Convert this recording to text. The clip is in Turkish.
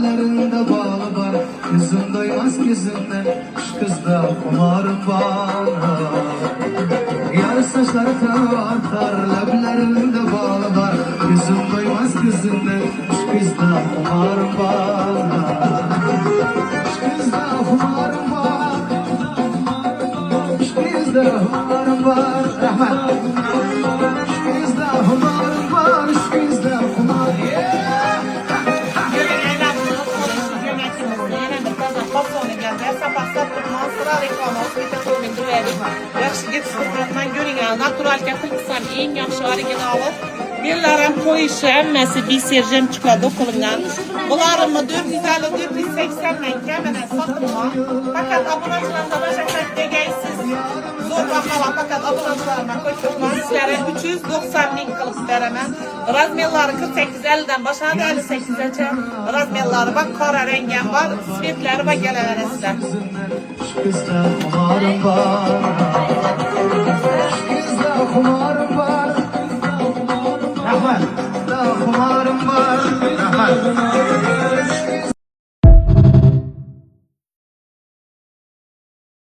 Lablarında bağlı var, kızım doymaz gözünden. Şu kızda kumar var. Yar saçları tartar, lablarında bağlı var, kızım doymaz gözünden. Şu kızda kumar var. Şu kızda kumar var. Şu kızda kumar var. Şu kızda kumar var. Şu kızda kumar var. Yaxshi gitsin, görün ya, natural kapılsan en yaxshi originalı. Birlerim koyuşu, emmesi bir serjem çıkadı kılından. Bularımı 450-480 kemene satılma. Fakat abonacılarında başaklar degeysiz. Zor bakala fakat abonacılarına koşturma. Sizlere 390 bin kılıp veremem. Razmelları 48-50'den başladı 58'e. Razmelları bak kara rengen var. Svetleri bak gelevere sizler. Kızda kumarım var. Kızda kumarım var. Rahman. Kızda kumarım var. Rahman.